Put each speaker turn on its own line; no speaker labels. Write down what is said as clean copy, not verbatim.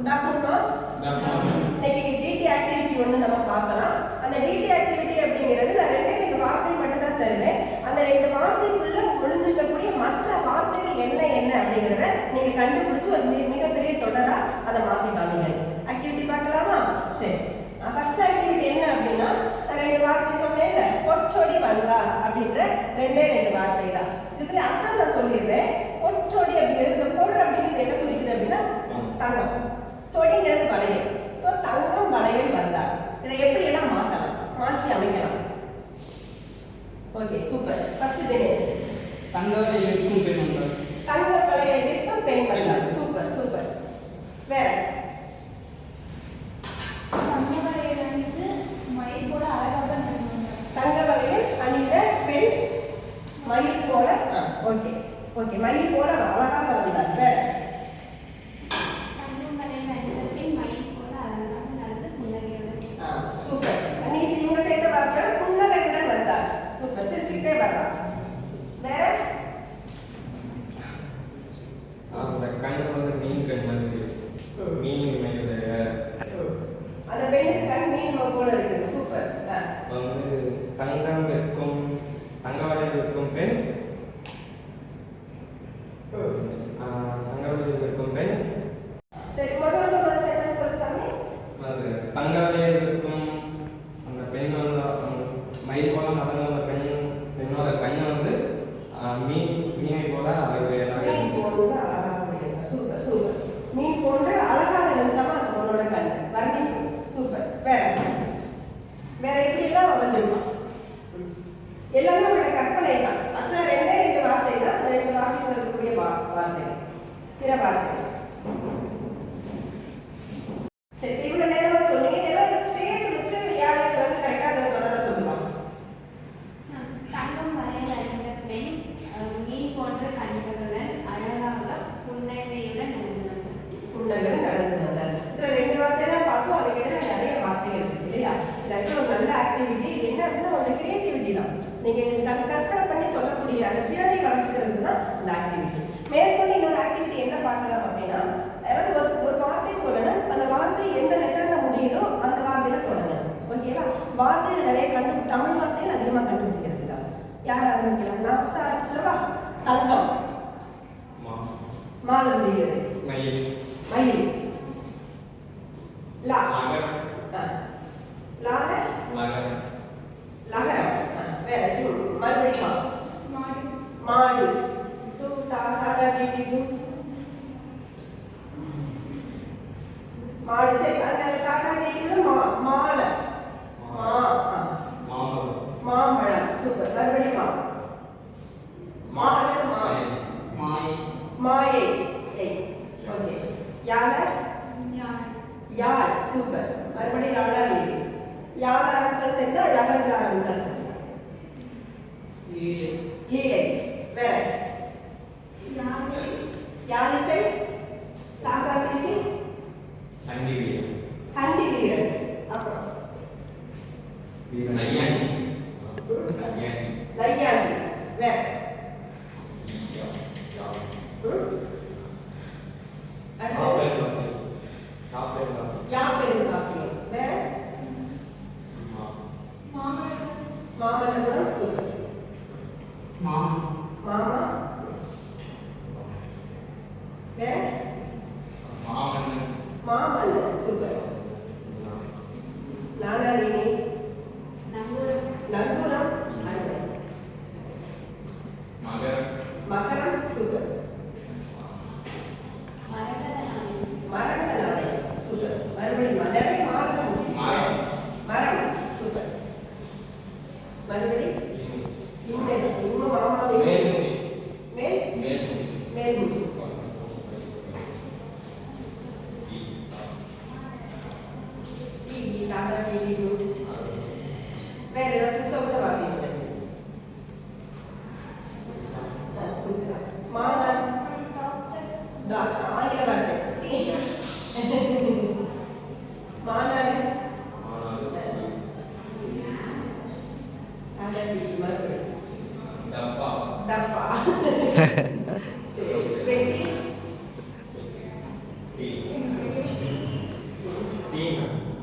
Good afternoon. இன்னைக்கு DD activity ஒன்று நம்ம பார்க்கலாம். அந்த டிடி ஆக்டிவிட்டி அப்படிங்கிறது நான் ரெண்டு வார்த்தை மட்டும் தான் தருவேன். அந்த ரெண்டு வார்த்தைக்குள்ள ஒளிஞ்சிருக்கக்கூடிய மற்ற வார்த்தைகள் என்ன என்ன அப்படிங்கிறத நீங்க கண்டுபிடிச்சு ஒரு மிகப்பெரிய தொடரா அதை மாற்றி காமிங்க. ஆக்டிவிட்டி பார்க்கலாமா? சரி, ஃபர்ஸ்ட் ஆக்டிவிட்டி என்ன அப்படின்னா, நான் ரெண்டு வார்த்தை சொன்னேன்ல, பொற்றொடி வந்தார் அப்படின்ற ரெண்டு வார்த்தை தான். இதுக்கு அர்த்தம் நான் சொல்லிடுறேன். பொற்றொடி அப்படிங்கிறது, இந்த பொருள் அப்படிங்கிறது என்ன குறிக்குது அப்படின்னா தங்கம், தொடிங்கிறது வளையல். ஸோ தங்கம் வளையல் வந்தார். இதை எப்படி எல்லாம் மாற்றலாம், மாற்றி அமைக்கலாம். Okay, super. ஃபர்ஸ்ட் தினேஷ்.
தங்க வளையல் இருக்கும் பெண் வந்தார்.
தங்க வளையல் இருக்கும் பெண் வந்தார். Super super. வேற? தங்க வளையல் அணிந்த பெண் மயில் போல. ஓகே ஓகே, மயில் போல அழகாக வந்தார். வேற? சூப்பர். நீ இவங்க சேர்த்த வார்த்தையோட புன்னகையுடன் வந்தார். சூப்பர், சிரிச்சுக்கிட்டே வர்றான். வேற?
அந்த கண் வந்து மீன் கண் மாதிரி, மீன் மேல
அந்த பெண்ணுக்கு கண் மீன் போல இருக்குது. சூப்பர்.
வந்து தங்கம் இருக்கும், தங்க வளையல் இருக்கும் பெண், தங்க வளையல் இருக்கும் பெண்.
சரி, முதல்ல செகண்ட் சொல்லு சாமி.
அது தங்க வளையல் இருக்கும் அந்த பெண் வந்து மயில் போல நடந்த அந்த பெண்ணோட கண் வந்து மீனை போல
சூப்பர் சூப்பர். மீன் போன்ற அழகாக நினைச்சாம அந்த பொண்ணோட கண் வர்ணிக்கும். சூப்பர். வேற? வேற எப்படி எல்லாம் வந்திருக்கும்? எல்லாமே உங்களோட கற்பனை தான். ஆக்சுவலா ரெண்டு வார்த்தை தான். அந்த ரெண்டு வார்த்தைகள் இருக்கக்கூடிய வார்த்தை, பிற வார்த்தை. சரி, இவ்வளவு நேரமா சொன்னீங்க. இதெல்லாம் சேர்த்து வச்சு யாருக்கு வந்து கரெக்டா அதை தொடர சொல்லுவாங்க.
தங்கம் வளையல் அணிந்த பெண் மீன் போன்ற கண்களுடன் அழகாக புன்னகையுடன்
நடந்து வந்தார். ஸோ ரெண்டு வார்த்தை தான் பார்த்தோம். அதுக்கிட்ட நிறைய வார்த்தைகள் இருக்கு இல்லையா? இது ஒரு நல்ல ஆக்டிவிட்டி. இது என்ன அப்படின்னா ஒரு கிரியேட்டிவிட்டி தான். நீங்க கற்பனை பண்ணி சொல்லக்கூடிய அந்த திறனை வளர்த்துக்கிறது தான் இந்த ஆக்டிவிட்டி. மேற்கொண்டு இன்னொரு ஆக்டிவிட்டி என்ன பார்க்கலாம் அப்படின்னா, அதாவது ஒரு வார்த்தை சொல்லணும். அந்த வார்த்தை எந்த லெட்டர்ல முடியுதோ அந்த வார்த்தையில தொடங்கணும். ஓகேவா? வார்த்தைகள் நிறைய தமிழ் வார்த்தைகள் அதிகமாக கண்டுபிடிக்கிறது தான். யார் ஆரம்பிக்கலாம்? நான் ஃபர்ஸ்ட் ஆரம்பிச்சிடவா? தங்கம் மால முடிகிறது.
மயில்
மயில். லா லால லகரம். வேற? மறுபடியும் மாடு. டு டாடா டிடி டு மாடு. சரி, அந்த டாடா டிடில மாலை மாம்பழம். சூப்பர். மறுபடியும் மாயை. ஓகே. யாழ். சூப்பர். மறுபடியும் யாழால் யாழ் ஆரம்பிச்சாலும் சரி தான், லகரத்தில் ஆரம்பிச்சாலும் சரி. லீலை. வேற? யாழிசை. சாசா சிசி. சண்டி வீரன். அப்புறம் லையாண்டி. வேற? யாப்பெரும் காப்பியம். வேற? மாமல்லபுரம். சூப்பர். மாமா. வேற? மாமல்லன். சூப்பர். நானாடினி. நங்கூரம். மகரம். சூப்பர். மரகத நாணயம். சூப்பர். மறுபடியும் நிறைய மாலை முடியும். மரம். சூப்பர். மறுபடியும் இன்னும் மாமா மேல்முடி. Tata DD to. வேற ஏதாவது புதுசாக வார்த்தை புதுசா? மாநாடு. ஆங்கில வார்த்தை. மாநாடு. டப்பா. சரி,
மீன்